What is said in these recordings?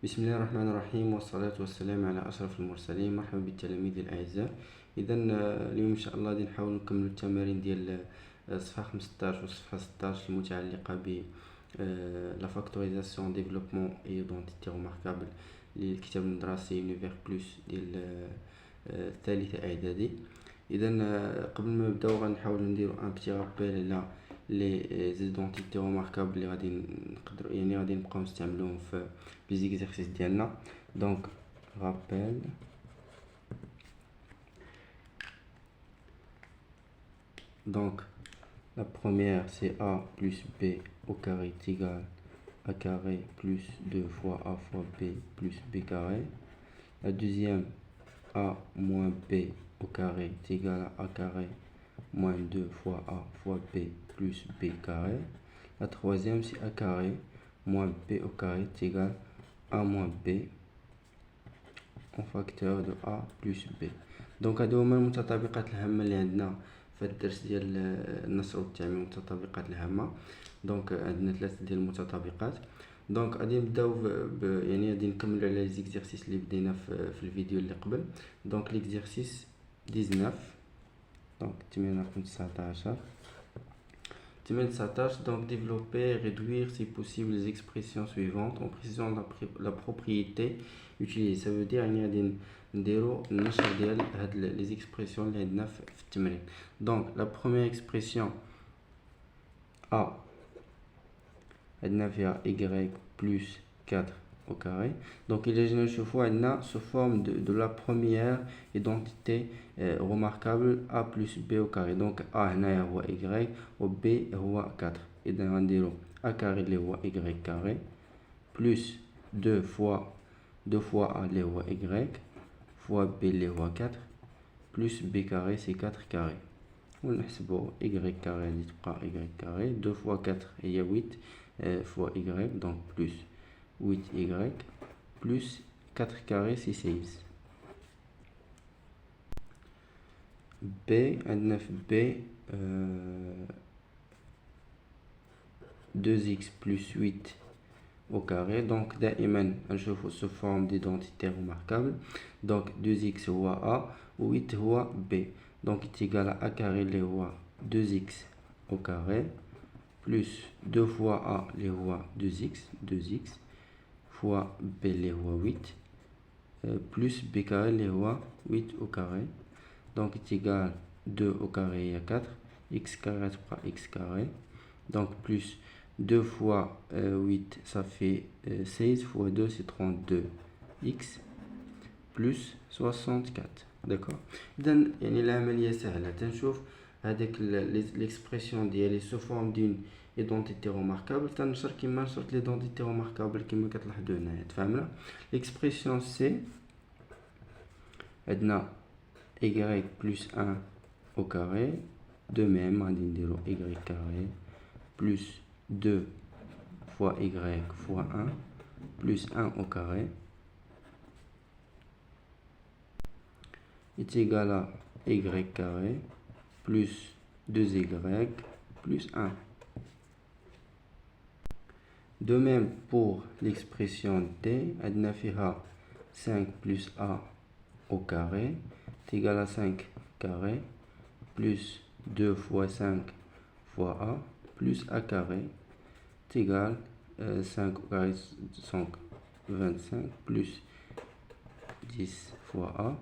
بسم الله الرحمن الرحيم، والصلاة والسلام على أشرف المرسلين. مرحبا بالتلاميذ الأعزاء. إذا اليوم إن شاء الله غادي نحاول نكملوا التمارين ديال الصفحة 15 والصفحة 16 المتعلقة ب لا فاكتوريزاسيون ديفلوبمون اي ايدونتيتي روماركابل للكتاب المدرسي يونيفير بلس ديال الثالثة إعدادي. إذا قبل ما نبداو غنحاول نديرو ان بتي رابيل على لي زيدونتيتي روماركابل اللي غادي نقدروا غادي نبقاو نستعملوهم في لي زيكزارسيس ديالنا. دونك رابيل. Donc la première c'est a plus b au carré est égal à carré plus 2 fois a fois b plus b carré. La deuxième, a moins b au carré est égal à a carré moins 2 fois a fois b plus b carré. La troisième, c'est a carré moins b au carré est égal à a moins b en facteur de a plus b. Donc هادو هما المتطابقات الهامة اللي عندنا في الدرس ديال النشر والتعميم والمتطابقات الهامة. دونك عندنا ثلاثة ديال المتطابقات. دونك غادي نبداو غادي نكملوا على لي زيكزارسيس اللي بدينا في الفيديو اللي قبل. دونك ليكزارسيس 19. دونك التمرين رقم 19. Thématique 19. Donc développer, réduire si possible les expressions suivantes en précisant la propriété utilisée. Ça veut dire غادي نديرو النشر ديال هاد les expressions اللي عندنا في التمرين. Donc la première expression a عندنا فيها y plus 4 au carré. Donc il est نشوفوا عندنا sous forme de la première identité remarquable a plus b au carré. Donc a هنايا هو y و b هو 4. إذا غنديرو a carré اللي هو y carré plus 2 fois a اللي هو y fois b اللي هو 4 plus b carré c'est 4 carré. ونحسبو y carré غادي تبقى y carré 2 fois 4 هي 8 fois y donc plus 8y plus 4 carré c'est 16. B عندنا في B 2x plus 8 au carré. Donc دائما نشوفو sous forme d'identité remarquable. Donc 2x هو a و 8 هو b. Donc est égal à a carré اللي هو 2x au carré plus 2 fois a اللي هو 2x fois b اللي هو 8 plus b carré اللي هو 8 au carré. Donc est égal 2 au carré هي 4 x carré تبقى x carré. Donc plus 2 fois 8 ça fait 16 fois 2 c'est 32 x plus 64. D'accord. إذن العملية سهلة. تنشوف هذيك l'expression ديالي sous forme d'une identité remarquable تنشر كيما نشرت l'identité remarquable كيما كتلاحظوا هنايا. تفهمنا. l'expression c عندنا y plus 1 au carré. De même غادي نديرو y carré plus 2 fois y fois 1 plus 1 au carré est égal à y carré plus 2y plus 1. De même pour l'expression d, عندنا فيها 5 plus a au carré est égal à 5 carré plus 2 fois 5 fois a plus a carré est égal 5 au carré donc 25 plus 10 fois a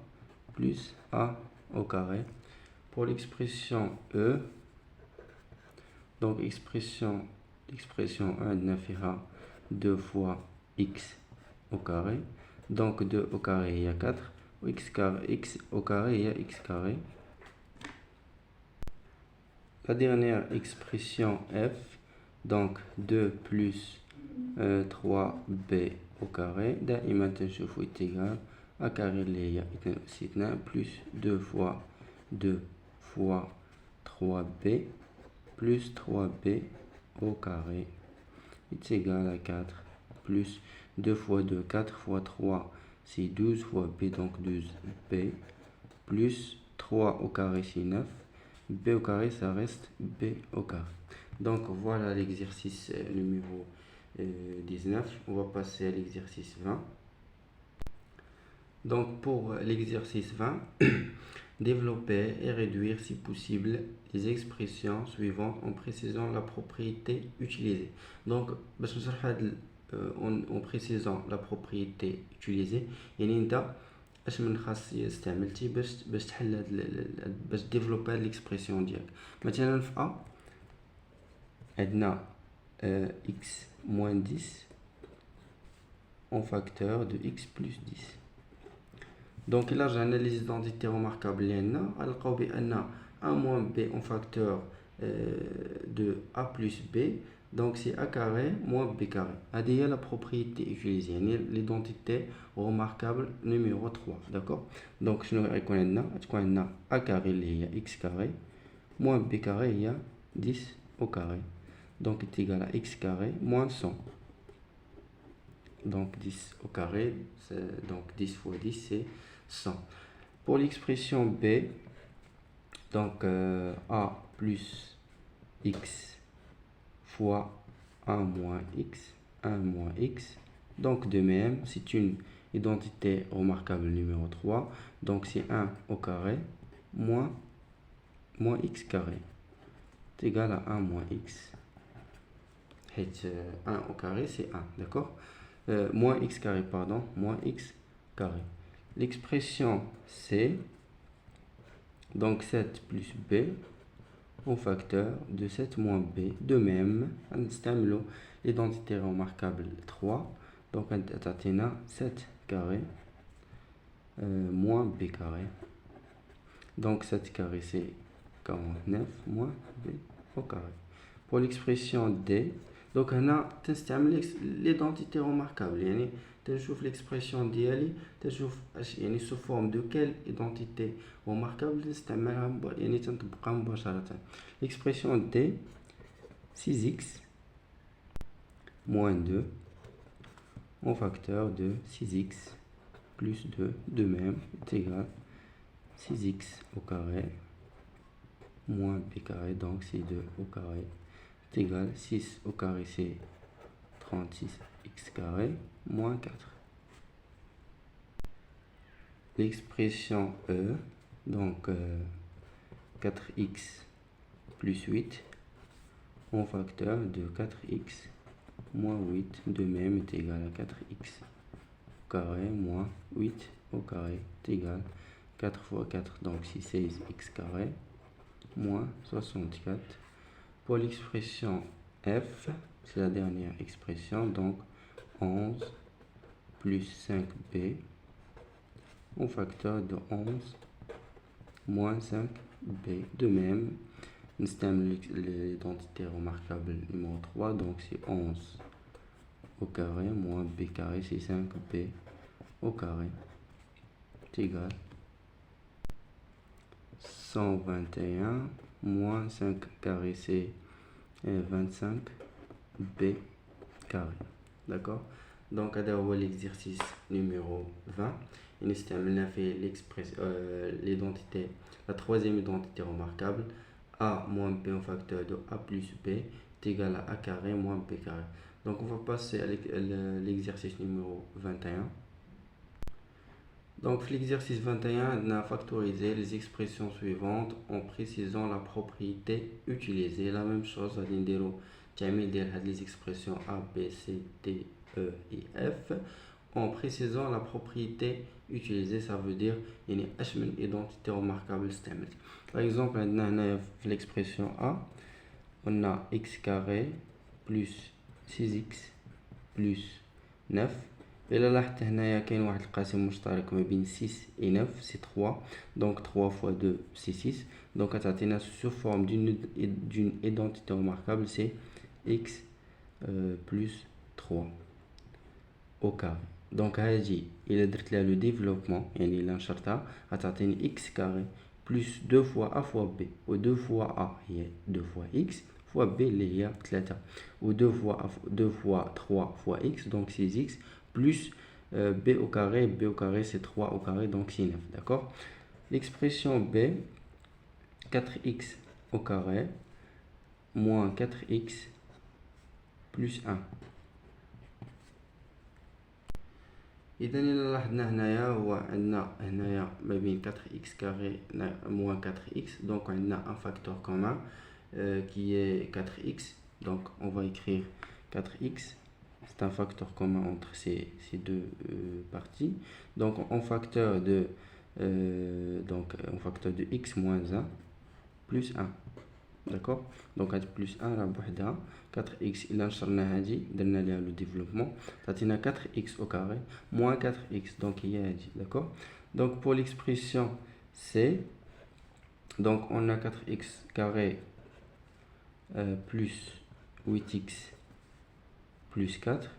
plus a au carré. Pour l'expression e, donc l'expression 1 عندنا فيها 2 fois x au carré. Donc 2 au carré هي 4 و x au carré هي x carré. La dernière expression f, donc 2 plus 3b au carré دائما تنشوفو est égal a carré اللي هي 2 plus 2 fois 2 fois 3b plus 3b au carré est égal à 4 plus 2 fois 2 4 fois 3 c'est 12 fois b donc 12b plus 3 au carré c'est 9 b au carré ça reste b au carré. Donc voilà l'exercice numéro 19. On va passer à l'exercice 20. Donc pour l'exercice 20, développer et réduire si possible les expressions suivantes en précisant la propriété utilisée. Donc en précisant la propriété utilisée, يعني انت اش من خاصيه استعملتي باش تحل باش ديفلوبي هاد ليكسبرسيون ديالك. مثلا في ا عندنا x moins 10 en facteur de x plus 10. Donc là, j'analyse les identités remarquables. On a un a moins b en facteur de a plus b. Donc c'est a carré moins b carré. C'est la propriété utilisée, l'identité remarquable numéro 3. D'accord. Donc je vais reconnaître a carré, il y a x carré, moins b carré, il y a 10 au carré. Donc est égal à x carré moins 100. Donc 10 au carré, donc 10 fois 10, c'est 100. Pour l'expression b, donc a plus x fois 1 moins x. Donc de même, c'est une identité remarquable numéro 3. Donc c'est 1 au carré moins x carré. C'est égal à 1 moins x. 1 au carré, c'est 1, d'accord. Moins x carré, pardon, moins x carré. L'expression c, donc 7 plus b au facteur de 7 moins b. De même, on a l'identité remarquable 3. Donc on a 7 carré moins b carré. Donc 7 carré c'est 49 moins b au carré. Pour l'expression d, donc on a l'identité remarquable. تنشوف l'expression ديالي تنشوف يعني sous forme de quelle identité remarquable نستعملها يعني تنطبقها مباشرة. L'expression d 6x moins 2 en facteur de 6x plus 2 de même est égal 6x au carré moins b carré, donc c'est 2 au carré est égal 6 au carré c'est 36x carré moins 4. L'expression e, donc 4x plus 8 en facteur de 4x moins 8 de même est égal à 4x au carré moins 8 au carré est égal 4 fois 4, donc c'est 16x carré moins 64. Pour l'expression f, c'est la dernière expression, donc 11 plus 5b au facteur de 11 moins 5b. De même, nous avons l'identité remarquable numéro 3, donc c'est 11 au carré moins b carré, c'est 5b au carré est égal 121 moins 5 carré, c'est 25b carré. D'accord. Donc هذا هو l'exercice numéro 20. On a fait l'identité, la troisième identité remarquable, a moins b en facteur de a plus b est égal à a carré moins b carré. Donc on va passer à l'exercice numéro 21. Donc l'exercice 21, on a factorisé les expressions suivantes en précisant la propriété utilisée. La même chose, on va les expressions a, b, c, d, e et f en précisant la propriété utilisée. Ça veut dire qu'il y a une identité remarquable. Par exemple, l'expression a, on a x carré plus 6x plus 9. إلا لاحظت هنايا كاين واحد القاسم مشترك ما بين 6 et 9 c'est 3, donc 3 fois 2 c'est 6, donc تعطينا sous forme d'une identité remarquable, c'est x plus 3 au carré. Donc هاجي إلا درت لها le développement يعني إلا نشرتها غتعطيني x carré plus 2 fois a fois b, و 2 fois a هي 2 fois x fois b اللي هي 3, و 2 fois 3 fois x, donc 6x plus b au carré c'est 3 au carré, donc c'est 9, d'accord. L'expression b, 4x au carré moins 4x plus 1 إذا إلا لاحظنا هنايا هو عندنا هنايا ما بين 4x كاري moins 4x, donc on a un facteur commun qui est 4x, donc on va écrire 4x, c'est un facteur commun entre ces deux parties, donc en facteur de x moins 1 plus 1, d'accord. Donc plus 1 راه بوحدها 4x إلا نشرنا هادي درنا ليها le développement تعطينا 4x au carré moins 4x, donc هي هادي, d'accord. Donc pour l'expression C, donc on a 4x carré plus 8x plus 4,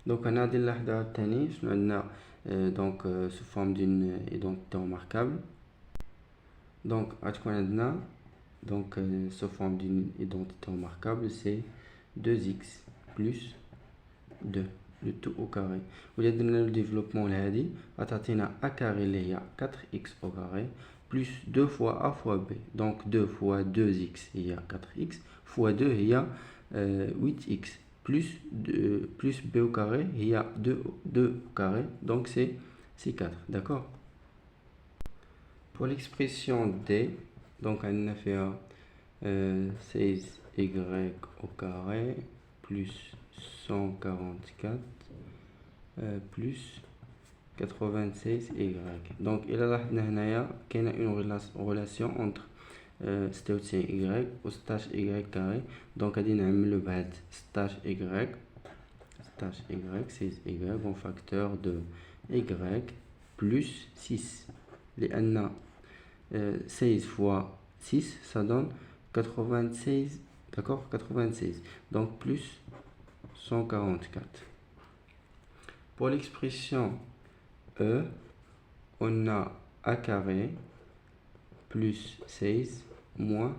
donc on a دير اللحظة الثاني شنو عندنا donc sous forme d'une identité remarquable, donc غتكون عندنا donc sous forme d'une identité remarquable, c'est 2x plus 2, le tout au carré. Au lieu de le développement l'hadi غتعطينا a carré اللي هي 4x au carré plus 2 fois a fois b, donc 2 fois 2x هي 4x fois 2 هي 8x plus b au carré il y a 2 au carré, donc c'est 4, d'accord. Pour l'expression d, donc on a fait 16y au carré plus 144 plus 96y, donc il a une relation entre ستة y و 16 y carré, donc غادي نعملو بهاد 16 y 16y en facteur de y plus 6 لأن 16 fois 6 ça donne 96, d'accord, 96, donc plus 144. Pour l'expression E, on a a carré plus 16 moins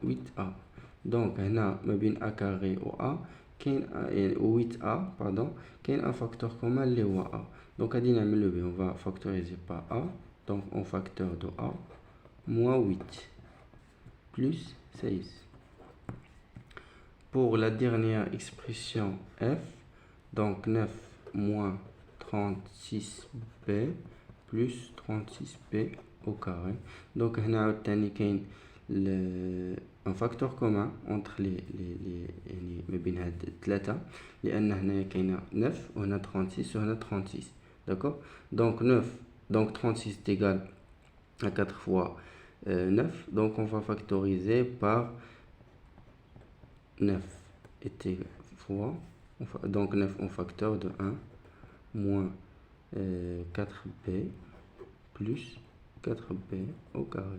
8a, donc هنا ما بين a carré و a كاين 8a pardon, كاين un facteur commun اللي هو a, donc غادي نعملو به on va factoriser par a, donc on facteur de a moins 8 plus 16. Pour la dernière expression f, donc 9 moins 36b plus 36b au carré, donc هنا عاوتاني كاين un facteur commun entre les يعني ما بين هاد الثلاثة, لأن هنا كاينة 9 وهنا 36 وهنا 36, d'accord. Donc 9, donc 36 est égal à 4 fois 9, donc on va factoriser par 9 est égal fois, donc 9 en facteur de 1 moins 4b plus 4b au carré.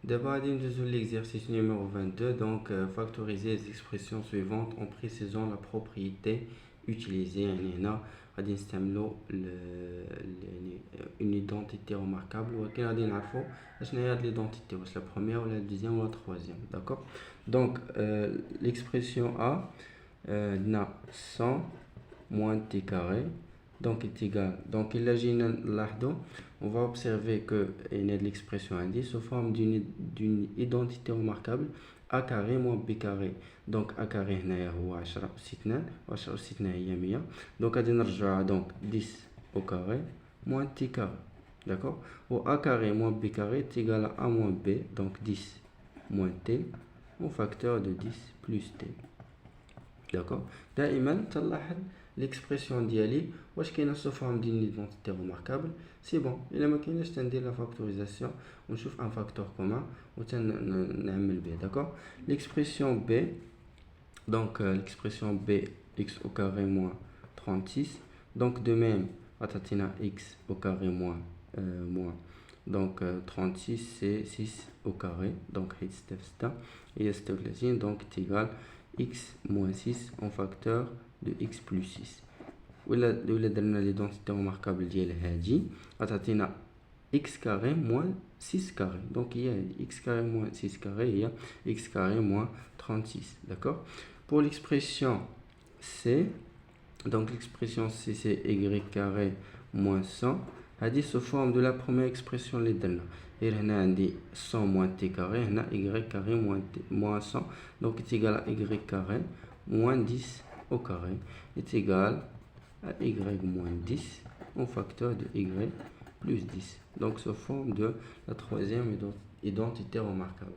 D'abord, l'exercice numéro 22, donc factoriser les expressions suivantes en précisant la propriété utilisée. غادي نستعملوا une identité remarquable, ولكن غادي نعرفوا اشنا هي هاد l'identité, واش la première ou la deuxième ou la troisième, d'accord. Donc l'expression A, عندنا 100 moins t carré, donc est égal, donc il جينا نلاحظوا on va observer que l'expression indique sous forme d'une identité remarquable a carré moins b carré, donc a carré هنايا هو 10 أس 2 و 10 أس 2 هي 100, donc غادي نرجعها donc 10 au carré moins t carré, d'accord. و a carré moins b carré est égal à a moins b, donc 10 moins t au facteur de 10 plus t, d'accord. دائما تلاحظ l'expression ديالي واش كاينه sous forme d'une identité remarquable, c'est bon. الا ما كايناش تندير لا فاكتوريزاسيون ونشوف ان فاكتور كومون وتنعمل به, d'accord. L'expression b, donc l'expression b x au carré moins 36, donc de même غتعطينا x au carré moins donc 36 c'est 6 au carré, donc حيت 6 في 6 هي 36, donc est égal x moins 6 en facteur de x plus 6. ولا درنا l'identité remarquable ديال هادي غتعطينا x carré moins 6 carré, donc هي x carré moins 6 carré هي x carré moins 36, d'accord. Pour l'expression c, donc l'expression c c'est y carré moins 100, هادي sous forme de la première expression اللي درنا, غير هنا عندي 100 moins t carré, هنا y carré moins 100, donc est égal à y carré moins 10 au carré est égal à y moins 10 en facteur de y plus 10. Donc, sous forme de la troisième identité remarquable.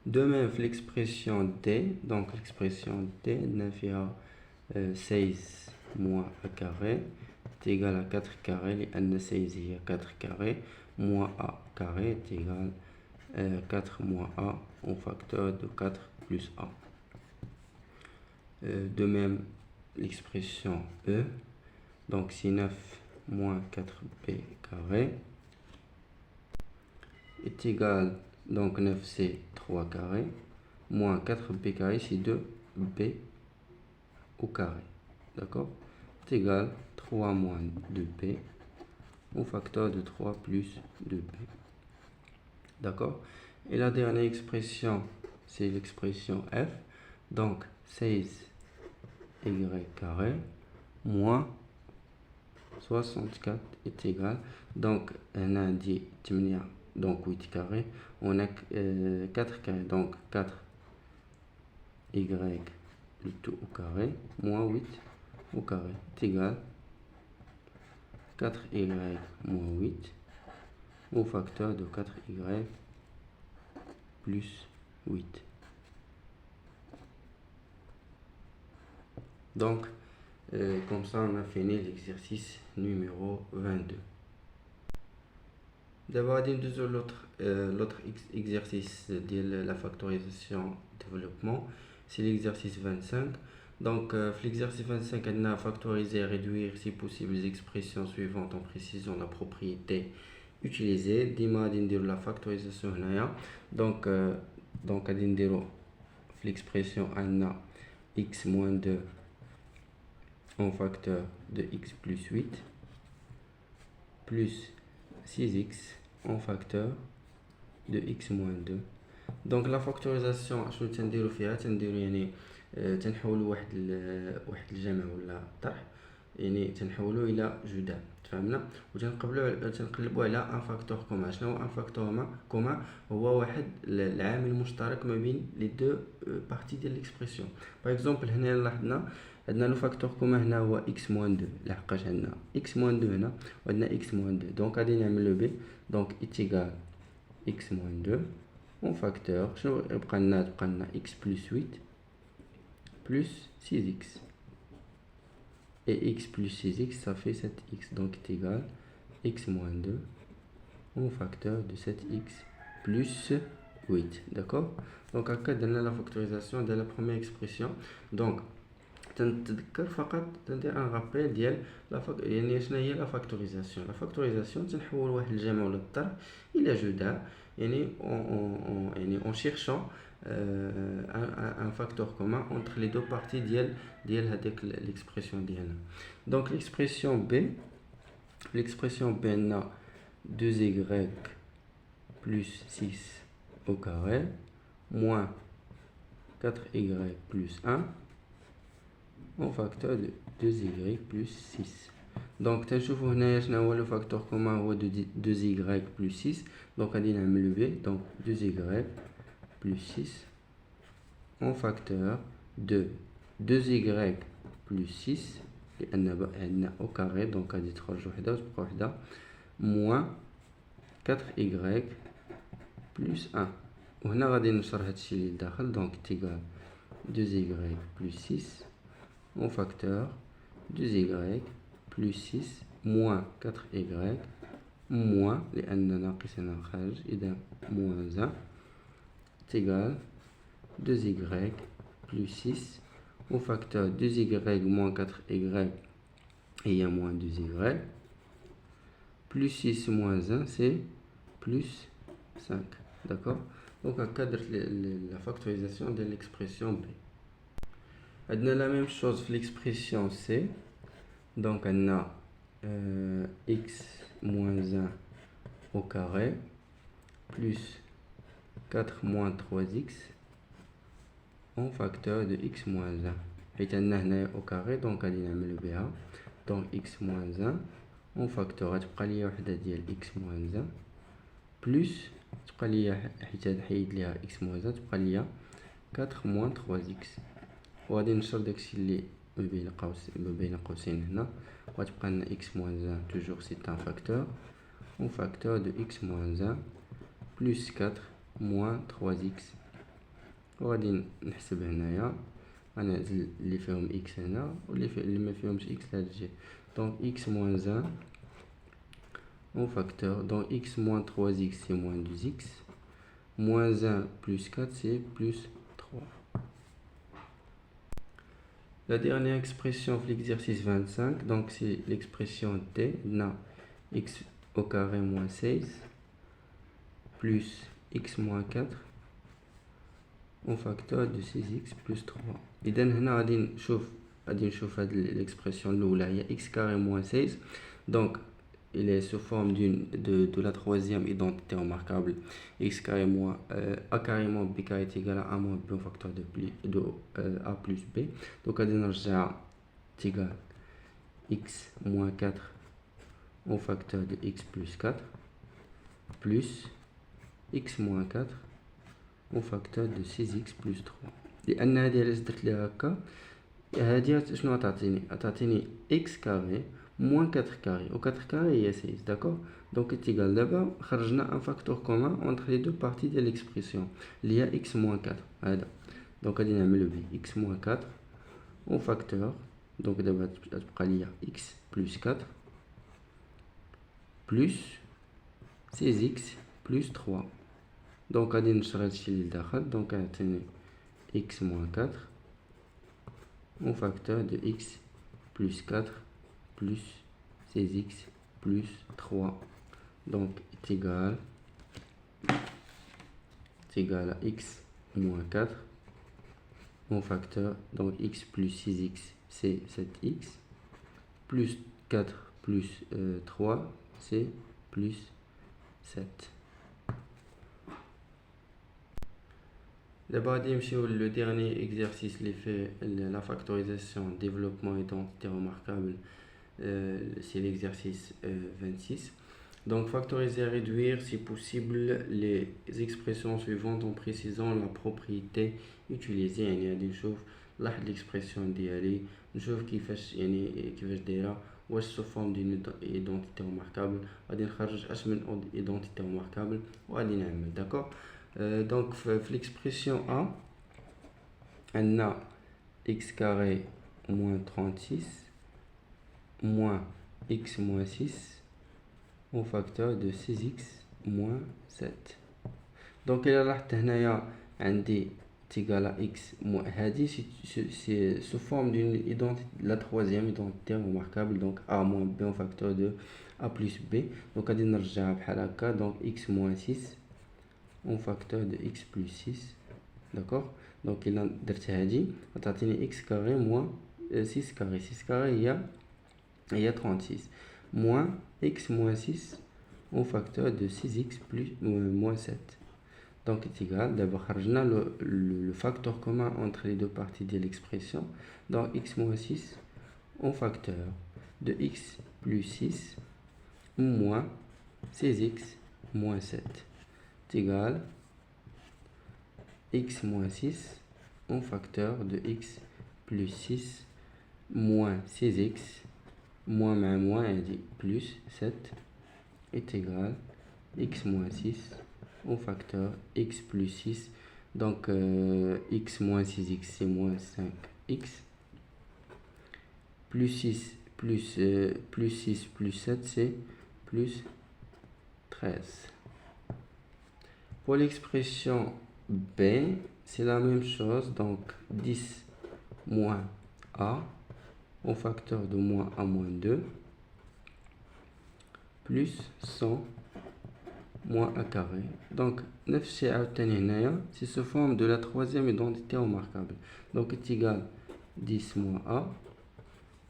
De même, l'expression d, donc l'expression d, n'a fait 16 moins a carré est égal à 4 carré, et 16 il y a 4 carré, moins a carré est égal à 4 moins a en facteur de 4 plus a. De même, l'expression e, donc c'est 9 moins 4b carré est égal, donc 9 c'est 3 carré, moins 4b carré c'est 2b au carré, d'accord, est égal 3 moins 2b au facteur de 3 plus 2b, d'accord. Et la dernière expression, c'est l'expression f, donc 16 y carré moins 64 est égal, donc on a dit 8, donc 8 carré, on a 4 carré, donc 4 y le tout au carré moins 8 au carré est égal 4y moins 8 au facteur de 4y plus 8. Donc, comme ça, on a fini l'exercice numéro 22. D'abord, l'autre exercice de la factorisation développement, c'est l'exercice 25. Donc, l'exercice 25, on a factorisé et réduire, si possible, les expressions suivantes en précisant la propriété utilisée. Dima, la factorisation. Donc, l'expression on a x moins 2 en facteur de x plus 8 plus 6x en facteur de x moins 2. Donc la factorisation شنو تنديرو فيها تنديرو يعني تنحولوا واحد الجمع ولا طرح يعني تنحولوه الى جدال تفهمنا تنقلبوا على ان فاكتور كومان. شنو هو ان فاكتور كومان؟ هو واحد العامل مشترك ما بين لي دو بارتي ديال ليكسبرسيون. باغ اكزومبل هنا لاحظنا عندنا لو فاكتور كومان هنا هو x moins 2 لحقاش عندنا x moins 2 هنا وعندنا x moins 2 دونك غادي نعملو ب دونك إيتيغال x moins 2 اون فاكتور شنو يبقى لنا x plus 8 plus 6x et x plus 6x ça fait 7x donc est égal x moins 2 en facteur de 7x plus 8, d'accord. Donc à cadre de la factorisation de la première expression, donc تنتذكر فقط تندير ان رابيل ديال يعني شنو هي لا فاكتوريزاسيون. لا فاكتوريزاسيون تنحول واحد الجمع ولا الطرح الى جداء يعني en cherchant un facteur commun entre les deux parties ديال هذيك l'expression ديالنا. Donc l'expression b on a 2y plus 6 au carré moins 4y plus 1 au facteur de 2y plus 6. Donc تنشوفوا هنايا شنو هو لو فاكتور كومان هو 2y plus 6. donc غادي نعملو b donc 2y plus 6 en facteur de 2y plus 6 لان عندنا au carré donc غادي تخرج وحده وتبقى وحده moins 4y plus 1 وهنا غادي نشر هادشي اللي لداخل donc تيغال 2y plus 6 en facteur 2y plus 6 moins 4y moins لأن ناقص هنا خارج إذا moins 1 égal 2y plus 6 au facteur 2y moins 4y et a moins 2y plus 6 moins 1 c'est plus 5, d'accord. Donc à cadre la factorisation de l'expression b. On a la même chose pour l'expression c. Donc on a x moins 1 au carré plus 4 moins 3x en facteur de x moins 1. Et on a au carré donc on a le BA. Donc x moins 1 en facteur تبقى ليا وحده ديال x moins 1 plus تبقى ليا حيت نحيد ليها x moins 1 تبقى ليا 4 moins 3x وغادي نشر داكشي اللي ما بين قوسين هنا، وغتبقى لنا x moins 1 toujours c'est un facteur au facteur de x moins 1 plus 4 moins 3x. وغادي نحسب هنايا غنعزل اللي فيهم x هنا واللي ما فيهمش x لهاد الجهة. donc x moins 1 au facteur, donc x moins 3x c'est moins 2x, moins 1 plus 4 c'est plus 3. La dernière expression de l'exercice 25, donc c'est l'expression t, on a x au carré moins 16 plus x moins 4 au facteur de 6x plus 3. إذا هنا غادي نشوف هاد l'expression الأولى هي x carré moins 16, donc il est sous forme de la troisième identité remarquable x carré moins a carré moins b carré est égal à a moins b au facteur de a plus b. donc غادي نرجع égal x moins 4 au facteur de x plus 4 plus x moins 4 au facteur de 6x plus 3. لأن هذه علاش درت ليها هكا، هذه شنو تعطيني x carré moins 4 carré au 4 carré il y a 16, d'accord. donc est égal d'abord خرجنا un facteur commun entre les deux parties de l'expression il y a x moins 4 هذا. donc غادي نعمل به x moins 4 au facteur, donc d'abord تبقى ليا x plus 4 plus 16x plus 3. donc غادي نشر هادشي اللي داخل، donc غتعطيني x moins 4 au facteur de x plus 4 plus 16x plus 3, donc est égal à x moins 4 au facteur, donc x plus 6x c'est 7x plus 4 plus 3 c'est plus 7. D'abord, le dernier exercice, la factorisation, développement identité remarquable, c'est l'exercice 26. Donc, factoriser et réduire, si possible, les expressions suivantes en précisant la propriété utilisée. يعني غادي نشوف l'expression ديالي، نشوف كيفاش دايره، واش sous forme d'une identité remarquable، غادي نخرج اش من identité remarquable وغادي نعمل d'accord. donc l'expression A on a x carré moins 36 moins x moins 6 au facteur de 6x moins 7. donc إلا لاحظت هنايا عندي égal à x هذه c'est sous forme d'une identité, la troisième identité remarquable, donc a moins b au facteur de a plus b. donc غادي نرجعها بحال هكا، donc x moins 6 au facteur de x plus 6, d'accord. donc il a درت هذه غتعطيني x carré moins 6 carré il y a 36 moins x moins 6 au facteur de 6x plus moins 7. donc est égal, d'abord خرجنا le facteur commun entre les deux parties de l'expression, donc x moins 6 au facteur de x plus 6 moins 6x moins 7 est égal x moins 6 au facteur de x plus 6 moins 6x moins plus 7 est égal x moins 6 au facteur x plus 6, donc x moins 6x c'est moins 5x plus 6 plus 6 plus 7 c'est plus 13. Pour l'expression B, c'est la même chose, donc 10 moins a au facteur de moins a moins 2 plus 100 moins a carré. donc نفس الشيء عاوتاني هنايا c'est sous forme de la troisième identité remarquable, donc est égal 10 moins a.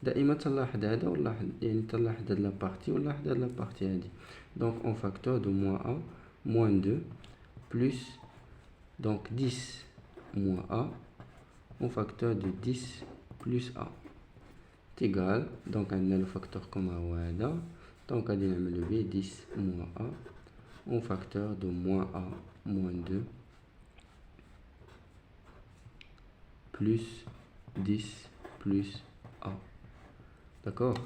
دائما تلاحظ هذا ولاحظ تلاحظ هاد لا بارتي ولاحظ هاد لا بارتي هادي، donc en facteur de moins a moins 2 plus donc 10 moins a au facteur de 10 plus a est égal, donc on a le facteur commun هو هذا، donc غادي نعملو به 10 moins a au facteur de moins a moins 2 plus 10 plus A. D'accord?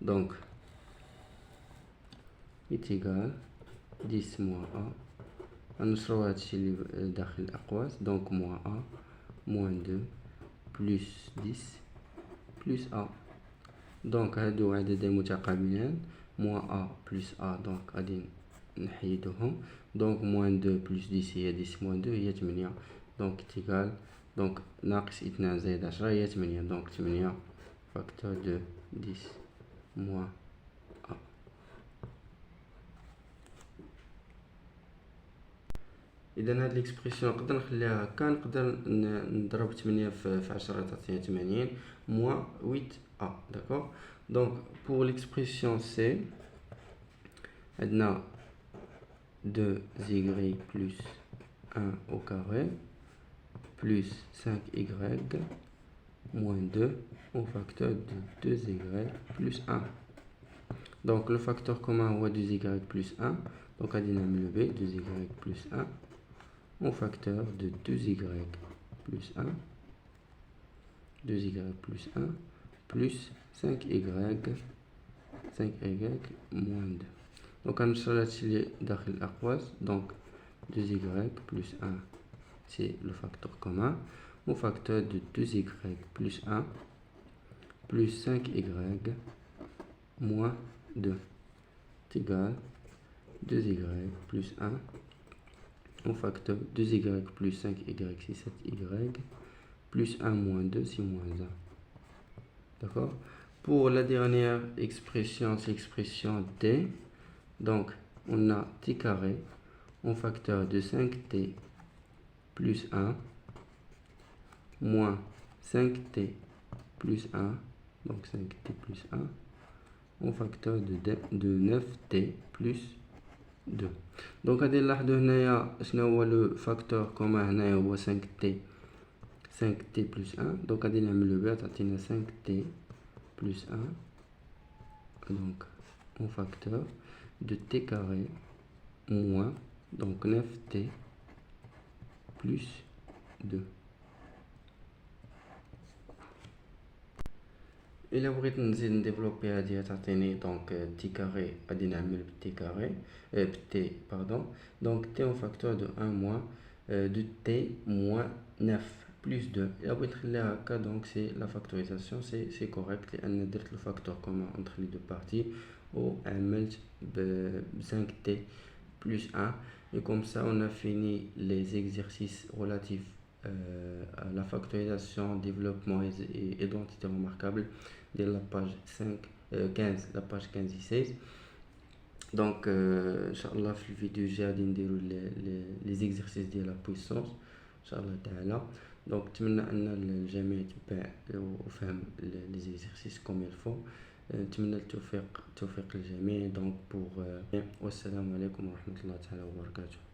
Donc, est égal 10 moins A. غنشرو هادشي اللي داخل الأقواس. Donc, moins A, moins 2, plus 10, plus A. Donc, هادو عددين متقابلين. moins A plus A. Donc, غادي نحيدوهم. Donc, moins 2 plus 10 هي 10 moins 2 هي 8. Donc, est égal. Donc, ناقص 2 زائد 10 هي 8. Donc, 8 facteur de 10 moins A. إذا هاد ليكسبرسيون نقدر نخليها هكا. نقدر نضرب 8 في 10 تعطينا 80 moins 8A. D'accord? Donc, pour l'expression C, عندنا 2y plus 1 au carré plus 5y moins 2 au facteur de 2y plus 1. Donc le facteur commun هو 2y plus 1. Donc غادي نعملو b 2y plus 1 au facteur de 2y plus 1 2y plus 1 plus 5y moins 2. Donc غنشرو هادشي اللي داخل الأقواس. Donc 2y plus 1 c'est le facteur commun au facteur de 2y plus 1 plus 5y moins 2 est égal 2y plus 1 au facteur 2y plus 5y c'est 7y plus 1 moins 2 c'est moins 1. D'accord? Pour la dernière expression, c'est l'expression t. Donc on a t carré au facteur de 5t plus 1 moins 5t plus 1. Donc 5t plus 1 au facteur de 9t plus 2. Donc غادي نلاحظوا هنايا شنو هو لو فاكتور كومان. هنايا هو 5t plus 1. donc غادي نعملو بها تعطينا 5t plus 1. donc au facteur de t carré moins donc 9t plus 2. إلا بغيت نزيد نديفلوبي هادي تعطيني دونك تي كاري غادي نعمل بتي كاري بتي باردون. دونك تي اون فاكتور دو 1 موان دو تي موان 9 بلس 2. إلا بغيت نخليها هكا دونك سي لا فاكتوريزاسيون سي كوريكت لأن درت لو فاكتور كومون انتر لي دو بارتي و عملت ب 5 تي plus 1 et comme ça on a fini les exercices relatifs à la factorisation, développement et identité remarquable de la page 15 la page 15 et 16. donc inchallah في الفيديو الجاي غادي نديرو les exercices ديال la puissance inchallah تعالى. donc نتمنى ان الجميع يتبع وفهم les exercices comme il faut. نتمنى التوفيق للجميع. donc pour والسلام عليكم ورحمة الله تعالى وبركاته.